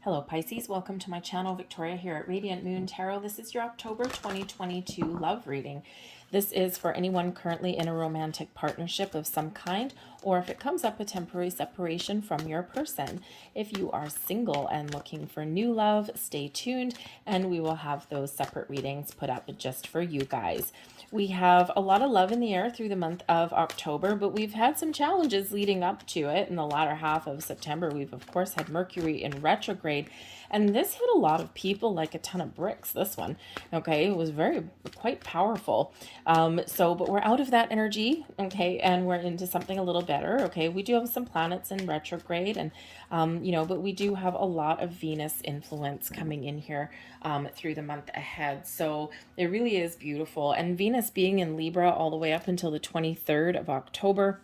Hello Pisces, welcome to my channel. Victoria here at Radiant Moon Tarot. This is your October 2022 love reading. This is for anyone currently in a romantic partnership of some kind, or if it comes up a temporary separation from your person. If you are single and looking for new love, stay tuned and we will have those separate readings put up just for you guys. We have a lot of love in the air through the month of October, but we've had some challenges leading up to it. In the latter half of September, we've of course had Mercury in retrograde, and this hit a lot of people like a ton of bricks, this one. Okay, it was quite powerful. But we're out of that energy, okay, and we're into something a little better. Okay, we do have some planets in retrograde, and but we do have a lot of Venus influence coming in here through the month ahead. So it really is beautiful. And Venus being in Libra all the way up until the 23rd of October.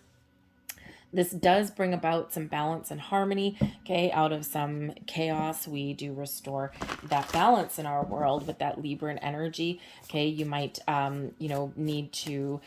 This does bring about some balance and harmony, okay? Out of some chaos, we do restore that balance in our world with that Libran energy, okay? You might, need to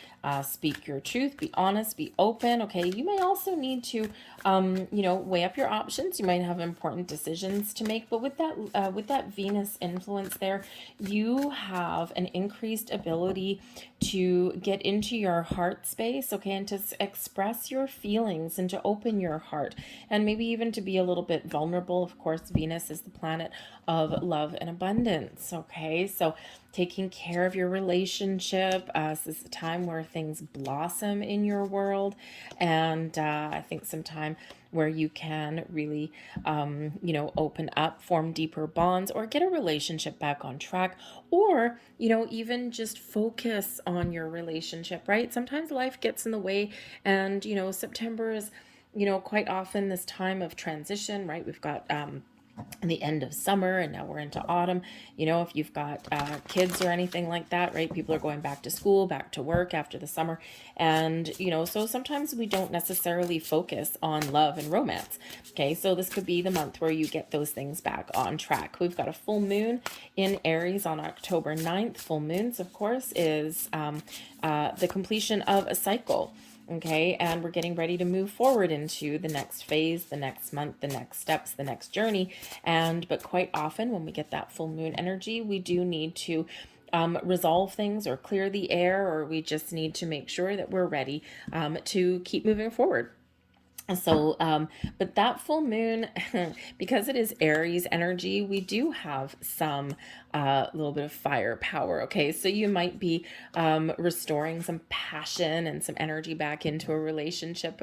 speak your truth, be honest, be open, okay? You may also need to, weigh up your options. You might have important decisions to make, but with that Venus influence there, you have an increased ability to get into your heart space, okay, and to express your feelings and to open your heart and maybe even to be a little bit vulnerable. Of course, Venus is the planet of love and abundance, okay? So taking care of your relationship. This is a time where things blossom in your world, and I think some time where you can really, open up, form deeper bonds, or get a relationship back on track, or, even just focus on your relationship, right? Sometimes life gets in the way, and, September is, quite often this time of transition, right? We've got, the end of summer and now we're into autumn. If you've got kids or anything like that, right, people are going back to school, back to work after the summer, and so sometimes we don't necessarily focus on love and romance. Okay, so this could be the month where you get those things back on track. We've got a full moon in Aries on October 9th. Full moons, of course, is the completion of a cycle. Okay, and we're getting ready to move forward into the next phase, the next month, the next steps, the next journey. But quite often when we get that full moon energy, we do need to resolve things or clear the air, or we just need to make sure that we're ready to keep moving forward. So, but that full moon, because it is Aries energy, we do have some little bit of firepower. Okay, so you might be restoring some passion and some energy back into a relationship.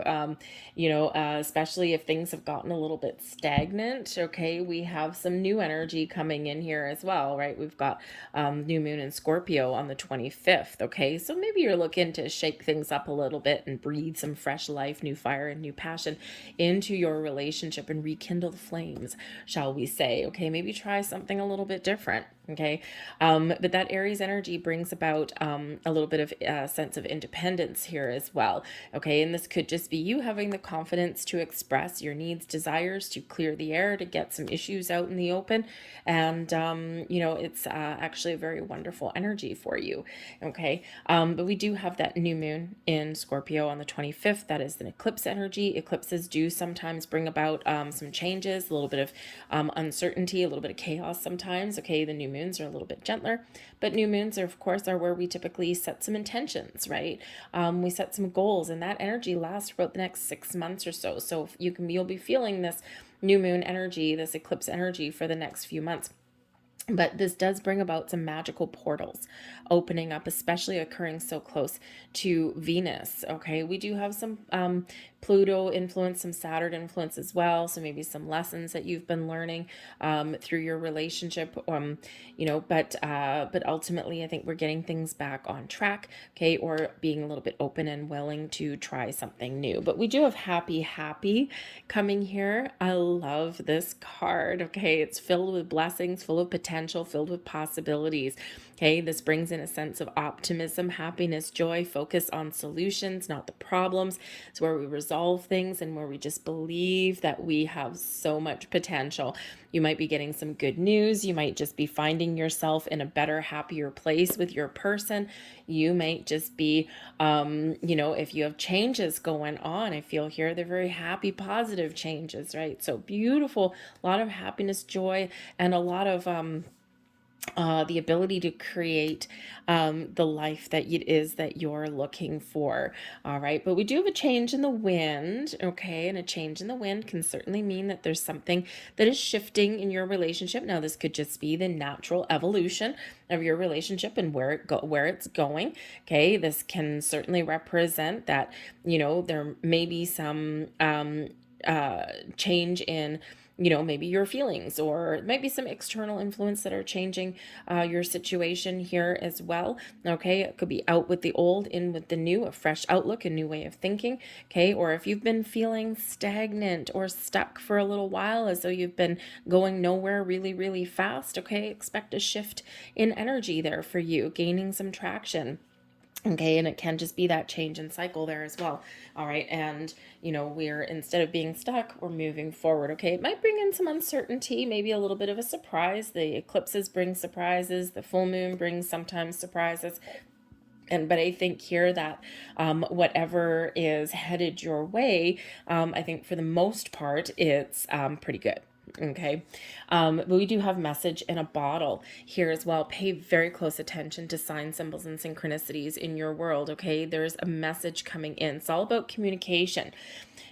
Especially if things have gotten a little bit stagnant. Okay, we have some new energy coming in here as well, right? We've got new moon in Scorpio on the 25th. Okay, so maybe you're looking to shake things up a little bit and breathe some fresh life, new fire, and new passion into your relationship and rekindle the flames, shall we say. Okay, maybe try something a little bit different. Okay, but that Aries energy brings about a little bit of a sense of independence here as well. Okay, and this could just be you having the confidence to express your needs, desires, to clear the air, to get some issues out in the open, and it's actually a very wonderful energy for you. Okay, but we do have that new moon in Scorpio on the 25th. That is an eclipse energy. Eclipses do sometimes bring about some changes, a little bit of uncertainty, a little bit of chaos sometimes. Okay, the new moons are a little bit gentler, but new moons are, of course, are where we typically set some intentions, right? We set some goals, and that energy lasts for about the next 6 months or so. So you'll be feeling this new moon energy, this eclipse energy for the next few months. But this does bring about some magical portals opening up, especially occurring so close to Venus. Okay, we do have some Pluto influence, some Saturn influence as well. So maybe some lessons that you've been learning through your relationship. But ultimately, I think we're getting things back on track. Okay, or being a little bit open and willing to try something new. But we do have happy coming here. I love this card. Okay, it's filled with blessings, full of potential, filled with possibilities. Okay, this brings in a sense of optimism, happiness, joy, focus on solutions, not the problems. It's where we resolve things and where we just believe that we have so much potential. You might be getting some good news. You might just be finding yourself in a better, happier place with your person. You might just be, if you have changes going on, I feel here they're very happy, positive changes, right? So beautiful, a lot of happiness, joy, and a lot of, the ability to create the life that it is that you're looking for. All right. But we do have a change in the wind. Okay. And a change in the wind can certainly mean that there's something that is shifting in your relationship. Now, this could just be the natural evolution of your relationship and where it's going. Okay. This can certainly represent that, there may be some change in maybe your feelings, or it might be some external influence that are changing your situation here as well. Okay, it could be out with the old, in with the new, a fresh outlook, a new way of thinking. Okay, or if you've been feeling stagnant or stuck for a little while, as though you've been going nowhere really, really fast, okay, expect a shift in energy there for you, gaining some traction. Okay, and it can just be that change in cycle there as well. All right, and we're, instead of being stuck, we're moving forward. Okay, it might bring in some uncertainty, maybe a little bit of a surprise. The eclipses bring surprises, the full moon brings sometimes surprises. But I think here that whatever is headed your way, I think for the most part, it's pretty good. Okay. But we do have message in a bottle here as well. Pay very close attention to signs, symbols, and synchronicities in your world. Okay. There's a message coming in. It's all about communication.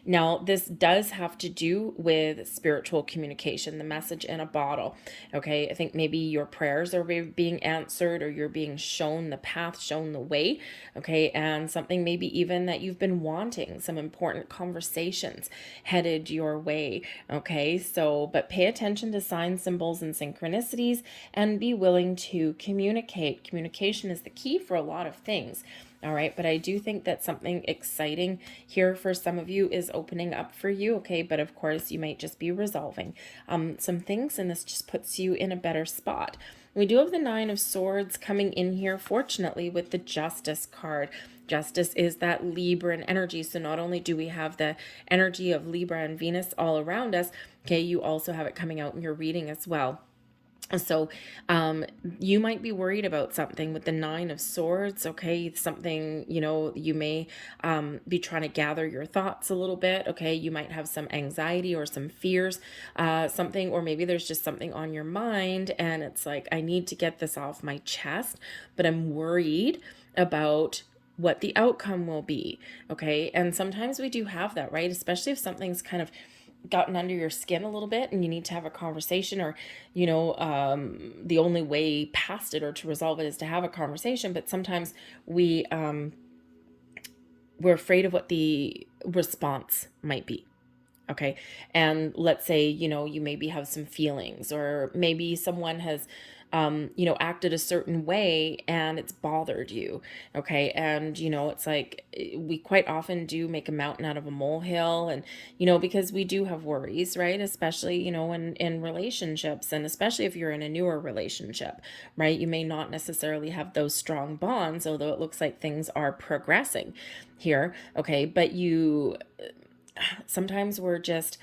Now, this does have to do with spiritual communication, the message in a bottle. Okay, I think maybe your prayers are being answered, or you're being shown the path, shown the way. Okay, and something maybe even that you've been wanting, some important conversations headed your way. Okay, so, but pay attention to signs, symbols, and synchronicities, and be willing to communicate. Communication is the key for a lot of things. All right, but I do think that something exciting here for some of you is opening up for you. Okay, but of course you might just be resolving some things, and this just puts you in a better spot. We do have the Nine of Swords coming in here, fortunately, with the Justice card. Justice is that Libran energy. So not only do we have the energy of Libra and Venus all around us, okay, you also have it coming out in your reading as well. So you might be worried about something with the Nine of Swords. Okay, something, you may be trying to gather your thoughts a little bit. Okay, you might have some anxiety or some fears, something, or maybe there's just something on your mind and it's like, I need to get this off my chest, but I'm worried about what the outcome will be. Okay, and sometimes we do have that, right? Especially if something's kind of gotten under your skin a little bit and you need to have a conversation, or the only way past it or to resolve it is to have a conversation. But sometimes we're afraid of what the response might be. Okay, and let's say you maybe have some feelings, or maybe someone has acted a certain way and it's bothered you. Okay, and it's like we quite often do make a mountain out of a molehill, and because we do have worries, right? Especially in relationships, and especially if you're in a newer relationship, right? You may not necessarily have those strong bonds, although it looks like things are progressing here. Okay, but sometimes we're just,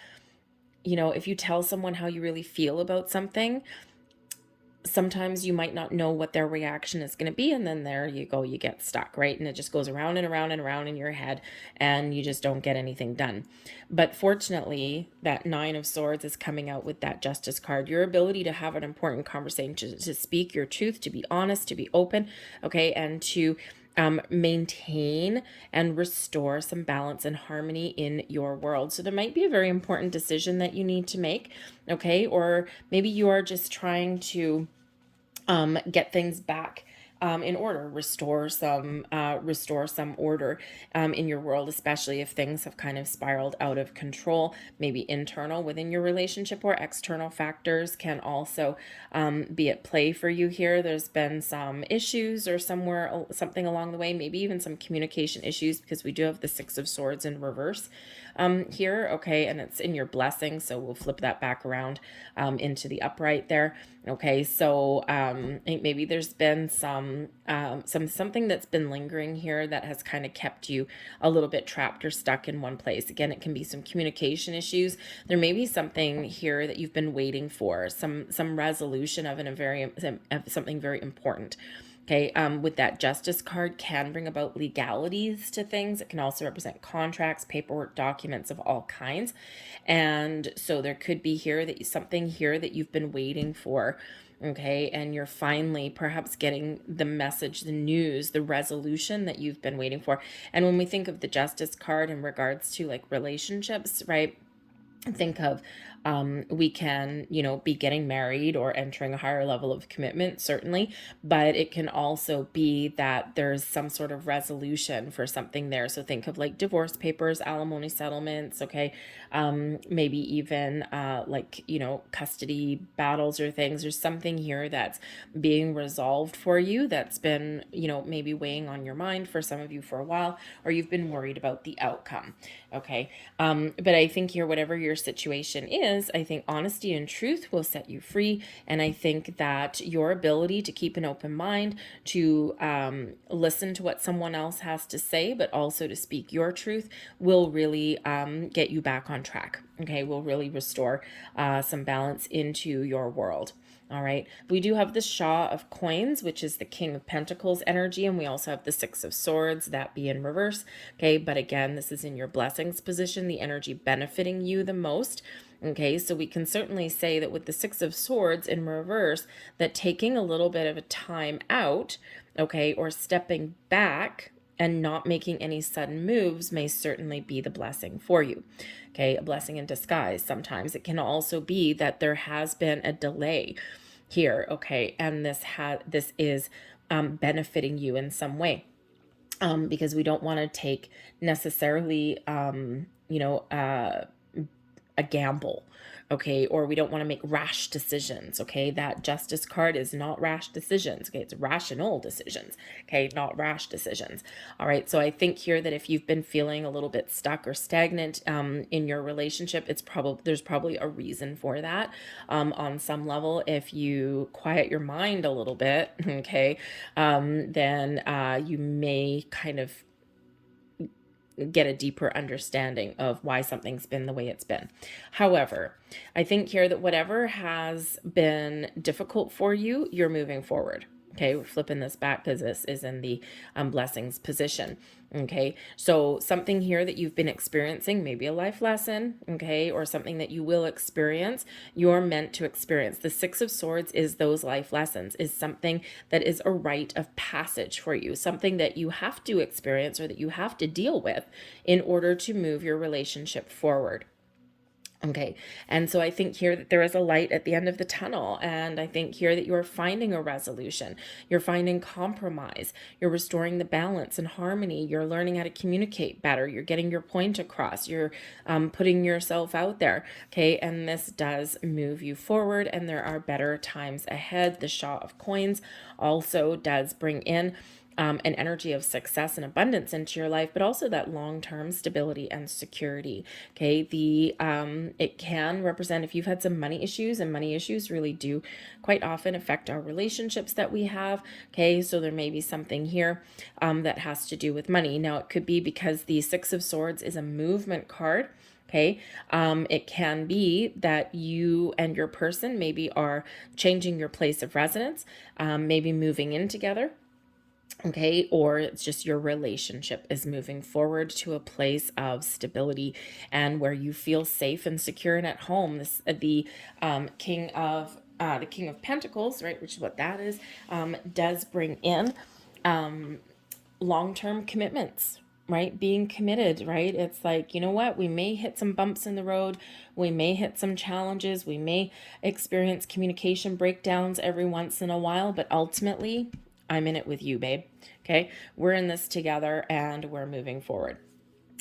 if you tell someone how you really feel about something, sometimes you might not know what their reaction is going to be, and then there you go, you get stuck, right? And it just goes around and around and around in your head, and you just don't get anything done. But fortunately, that Nine of Swords is coming out with that Justice card. Your ability to have an important conversation, to speak your truth, to be honest, to be open, okay, and to maintain and restore some balance and harmony in your world. So there might be a very important decision that you need to make, okay? Or maybe you are just trying to get things back in order, restore some order in your world, especially if things have kind of spiraled out of control. Maybe internal within your relationship, or external factors can also be at play for you here. There's been some issues or something along the way, maybe even some communication issues, because we do have the Six of Swords in reverse here, okay, and it's in your blessing, so we'll flip that back around into the upright there. Okay, so maybe there's been something that's been lingering here that has kind of kept you a little bit trapped or stuck in one place. Again, it can be some communication issues. There may be something here that you've been waiting for, some resolution of something very important. Okay, with that Justice card can bring about legalities to things. It can also represent contracts, paperwork, documents of all kinds. And so there could be something here that you've been waiting for. Okay, and you're finally perhaps getting the message, the news, the resolution that you've been waiting for. And when we think of the Justice card in regards to like relationships, right? Think of we can be getting married or entering a higher level of commitment, certainly, but it can also be that there's some sort of resolution for something there. So think of like divorce papers, alimony settlements, okay, maybe even custody battles or things. There's something here that's being resolved for you that's been maybe weighing on your mind for some of you for a while, or you've been worried about the outcome. Okay, but I think here, whatever your situation is, I think honesty and truth will set you free. And I think that your ability to keep an open mind, to listen to what someone else has to say, but also to speak your truth, will really get you back on track. Okay, will really restore some balance into your world. All right, we do have the Shaw of Coins, which is the King of Pentacles energy, and we also have the Six of Swords, that be in reverse. Okay, but again, this is in your blessings position, the energy benefiting you the most. Okay, so we can certainly say that with the Six of Swords in reverse, that taking a little bit of a time out, okay, or stepping back and not making any sudden moves may certainly be the blessing for you. Okay, a blessing in disguise. Sometimes it can also be that there has been a delay here, okay, and this is benefiting you in some way, because we don't want to take necessarily a gamble, okay, or we don't want to make rash decisions. Okay, that Justice card is not rash decisions. Okay, it's rational decisions. Okay, not rash decisions. All right, so I think here that if you've been feeling a little bit stuck or stagnant in your relationship, there's probably a reason for that on some level. If you quiet your mind a little bit, okay, then you may kind of get a deeper understanding of why something's been the way it's been. However, I think here that whatever has been difficult for you, you're moving forward. Okay, we're flipping this back because this is in the blessings position. Okay, so something here that you've been experiencing, maybe a life lesson, okay, or something that you will experience, you're meant to experience. The Six of Swords is those life lessons, is something that is a rite of passage for you, something that you have to experience or that you have to deal with in order to move your relationship forward. Okay, and so I think here that there is a light at the end of the tunnel, and I think here that you're finding a resolution, you're finding compromise, you're restoring the balance and harmony, you're learning how to communicate better, you're getting your point across, you're putting yourself out there, okay, and this does move you forward, and there are better times ahead. The Shaw of Coins also does bring in an energy of success and abundance into your life, but also that long-term stability and security. Okay, it can represent if you've had some money issues, and money issues really do quite often affect our relationships that we have. Okay, so there may be something here that has to do with money. Now, it could be because the Six of Swords is a movement card. Okay, it can be that you and your person maybe are changing your place of residence, maybe moving in together. Okay, or it's just your relationship is moving forward to a place of stability and where you feel safe and secure and at home. The King of Pentacles, right, which is what that is, does bring in long-term commitments, right? Being committed, right? It's like, you know what? We may hit some bumps in the road. We may hit some challenges. We may experience communication breakdowns every once in a while, but ultimately, I'm in it with you, babe. Okay. We're in this together and we're moving forward.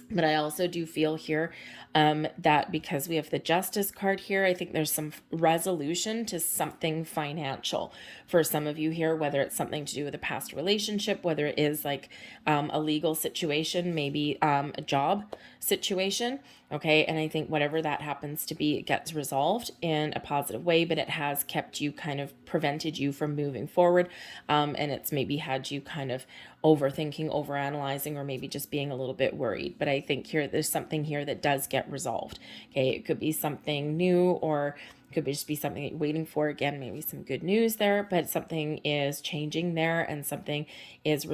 But I also do feel here that because we have the Justice card here, I think there's some resolution to something financial for some of you here, whether it's something to do with a past relationship, whether it is like a legal situation, maybe a job situation. Okay. And I think whatever that happens to be, it gets resolved in a positive way, but it has kept you kind of prevented you from moving forward. And it's maybe had you kind of overthinking, overanalyzing, or maybe just being a little bit worried. But I think here, there's something here that does get resolved. Okay. It could be something new, or could just be something that you're waiting for. Again, maybe some good news there, but something is changing there and something is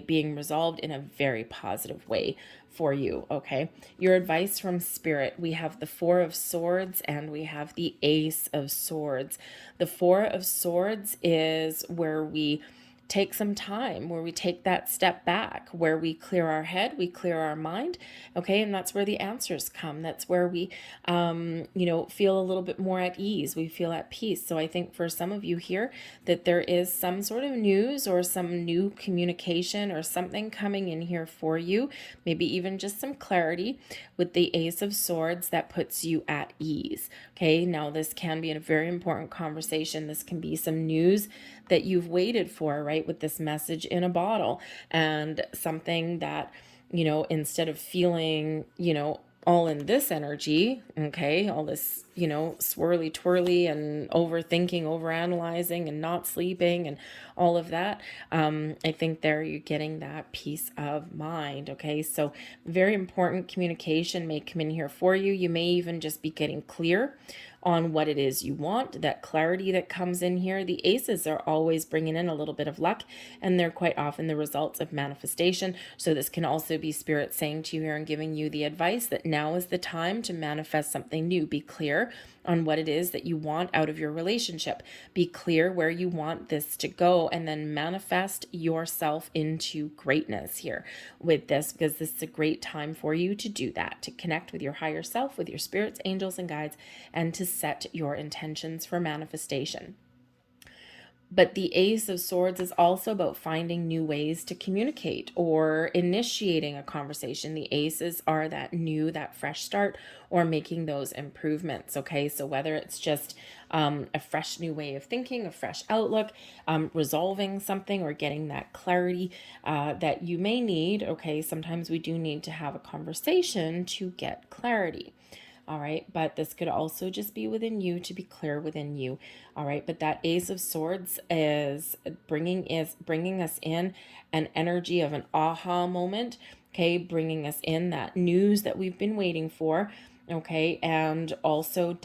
being resolved in a very positive way for you. Okay. Your advice from Spirit. We have the Four of Swords and we have the Ace of Swords. The Four of Swords is where we take some time, where we take that step back, where we clear our head, we clear our mind. Okay. And that's where the answers come. That's where we, feel a little bit more at ease. We feel at peace. So I think for some of you here that there is some sort of news or some new communication or something coming in here for you, maybe even just some clarity with the Ace of Swords that puts you at ease. Okay. Now this can be a very important conversation. This can be some news that you've waited for, right? With this message in a bottle, and something that, instead of feeling, all in this energy, okay, all this, swirly twirly and overthinking, overanalyzing and not sleeping and all of that, I think there you're getting that peace of mind. Okay. So very important communication may come in here for you. You may even just be getting clear on what it is you want, that clarity that comes in here. The aces are always bringing in a little bit of luck, and they're quite often the results of manifestation. So this can also be Spirit saying to you here and giving you the advice that now is the time to manifest something new. Be clear on what it is that you want out of your relationship. Be clear where you want this to go, and then manifest yourself into greatness here with this, because this is a great time for you to do that, to connect with your higher self, with your spirits, angels, and guides, and to set your intentions for manifestation. But the Ace of Swords is also about finding new ways to communicate or initiating a conversation. The aces are that new, that fresh start, or making those improvements. Okay. So whether it's just a fresh new way of thinking, a fresh outlook, resolving something, or getting that clarity that you may need. Okay. Sometimes we do need to have a conversation to get clarity. All right. But this could also just be within you, to be clear within you. All right. But that Ace of Swords is bringing us in an energy of an aha moment. Okay. Bringing us in that news that we've been waiting for. Okay. And also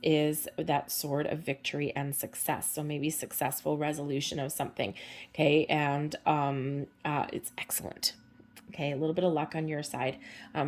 is that sword of victory and success. So maybe successful resolution of something. Okay. And it's excellent. Okay. A little bit of luck on your side,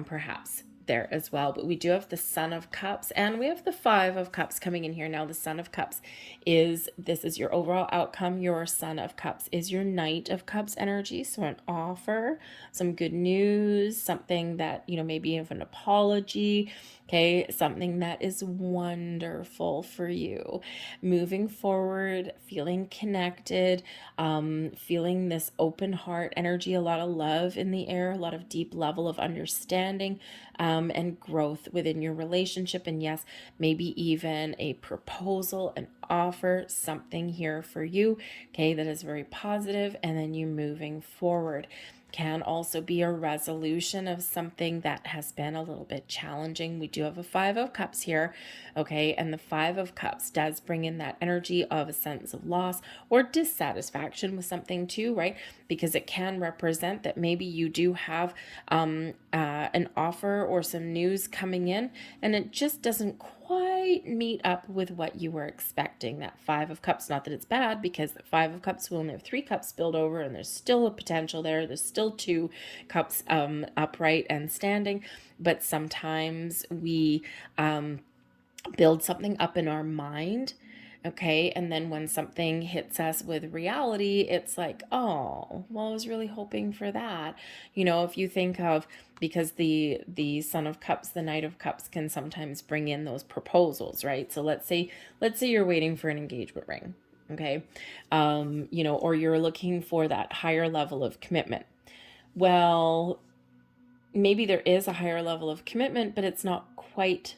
perhaps there as well. But we do have the Son of Cups and we have the Five of Cups coming in here. Now the Son of Cups is your overall outcome. Your Son of Cups is your Knight of Cups energy. So an offer, some good news, something that, maybe of an apology. Okay. Something that is wonderful for you moving forward, feeling connected, feeling this open heart energy, a lot of love in the air, a lot of deep level of understanding, and growth within your relationship. And yes, maybe even a proposal, an offer, something here for you, okay, that is very positive, and then you moving forward. Can also be a resolution of something that has been a little bit challenging. We do have a Five of Cups here, okay, and the Five of Cups does bring in that energy of a sense of loss or dissatisfaction with something too, right? Because it can represent that maybe you do have an offer or some news coming in, and it just doesn't quite meet up with what you were expecting. That Five of Cups, not that it's bad, because the Five of Cups will only have 3 cups spilled over, and there's still a potential there. There's still 2 cups upright and standing, but sometimes we build something up in our mind. Okay. And then when something hits us with reality, it's like, oh, well, I was really hoping for that. If you think of, because the Son of Cups, the Knight of Cups can sometimes bring in those proposals, right? So let's say you're waiting for an engagement ring. Okay. You know, or you're looking for that higher level of commitment. Well, maybe there is a higher level of commitment, but it's not quite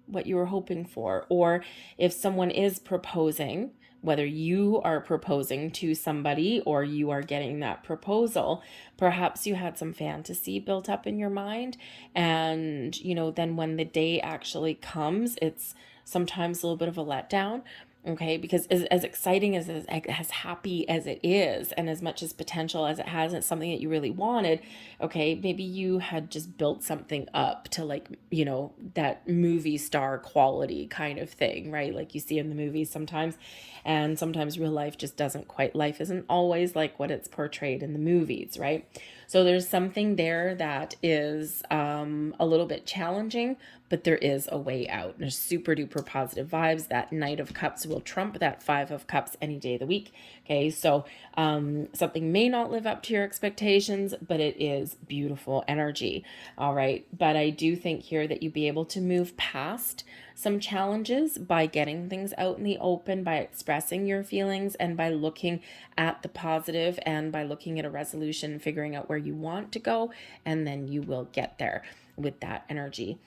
what you were hoping for. Or if someone is proposing, whether you are proposing to somebody or you are getting that proposal, perhaps you had some fantasy built up in your mind. And, you know, then when the day actually comes, it's sometimes a little bit of a letdown. Okay, because as exciting as happy as it is, and as much as potential as it has, it's something that you really wanted. Okay, maybe you had just built something up to, like, you know, that movie star quality kind of thing, right? Like you see in the movies sometimes, and sometimes real life just doesn't quite, life isn't always like what it's portrayed in the movies, right? So there's something there that is a little bit challenging, but there is a way out. There's super duper positive vibes. That Knight of Cups will trump that Five of Cups any day of the week. Okay, so something may not live up to your expectations, but it is beautiful energy. All right, but I do think here that you'd be able to move past some challenges by getting things out in the open, by expressing your feelings, and by looking at the positive, and by looking at a resolution, figuring out where you want to go, and then you will get there with that energy.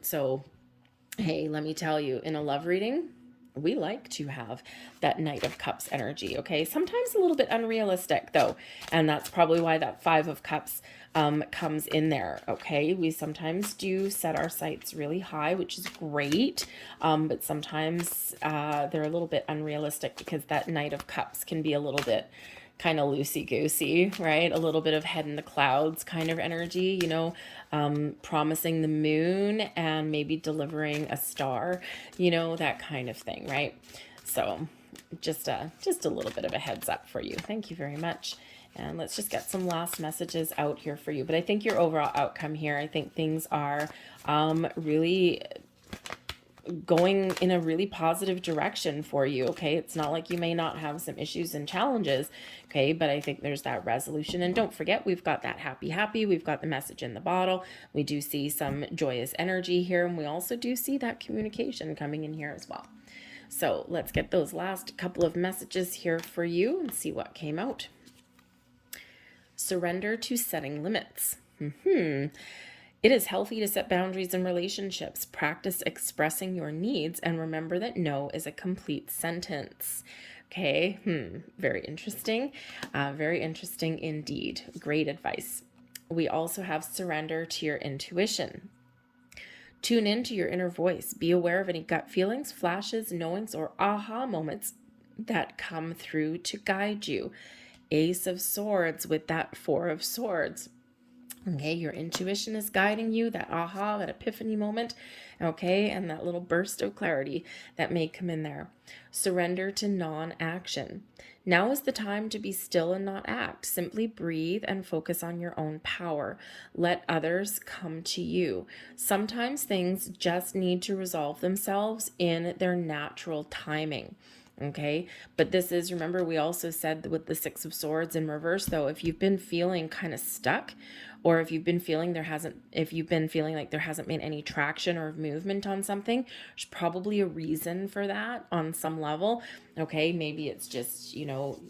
So, hey, let me tell you, in a love reading, we like to have that Knight of Cups energy, okay? Sometimes a little bit unrealistic, though, and that's probably why that Five of Cups comes in there, okay? We sometimes do set our sights really high, which is great, but sometimes they're a little bit unrealistic, because that Knight of Cups can be a little bit kind of loosey-goosey, right? A little bit of head in the clouds kind of energy, you know, promising the moon and maybe delivering a star, you know, that kind of thing, right? So just a little bit of a heads up for you. Thank you very much. And let's just get some last messages out here for you. But I think your overall outcome here, I think things are really going in a really positive direction for you. Okay, it's not like you may not have some issues and challenges, okay, but I think there's that resolution. And don't forget, we've got that happy, we've got the message in the bottle, we do see some joyous energy here, and we also do see that communication coming in here as well. So let's get those last couple of messages here for you and see what came out. Surrender to setting limits. It is healthy to set boundaries in relationships. Practice expressing your needs, and remember that no is a complete sentence. Okay, very interesting. Very interesting indeed. Great advice. We also have surrender to your intuition. Tune into your inner voice. Be aware of any gut feelings, flashes, knowings, or aha moments that come through to guide you. Ace of Swords with that Four of Swords. Okay, your intuition is guiding you, that aha, that epiphany moment, okay, and that little burst of clarity that may come in there. Surrender to non-action. Now is the time to be still and not act. Simply breathe and focus on your own power. Let others come to you. Sometimes things just need to resolve themselves in their natural timing. Okay, but this is, remember, we also said with the Six of Swords in reverse, though, if you've been feeling kind of stuck, or if you've been feeling like there hasn't been any traction or movement on something, there's probably a reason for that on some level. Okay, maybe it's just, you know,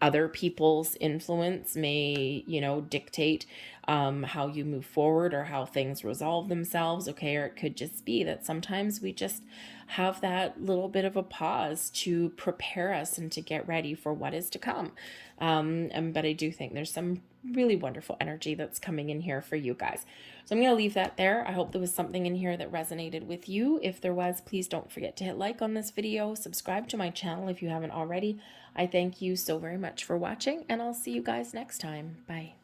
other people's influence may, you know, dictate how you move forward or how things resolve themselves. Okay, or it could just be that sometimes we just have that little bit of a pause to prepare us and to get ready for what is to come. But I do think there's some really wonderful energy that's coming in here for you guys. So I'm going to leave that there. I hope there was something in here that resonated with you. If there was, please don't forget to hit like on this video, subscribe to my channel if you haven't already. I thank you so very much for watching, and I'll see you guys next time. Bye.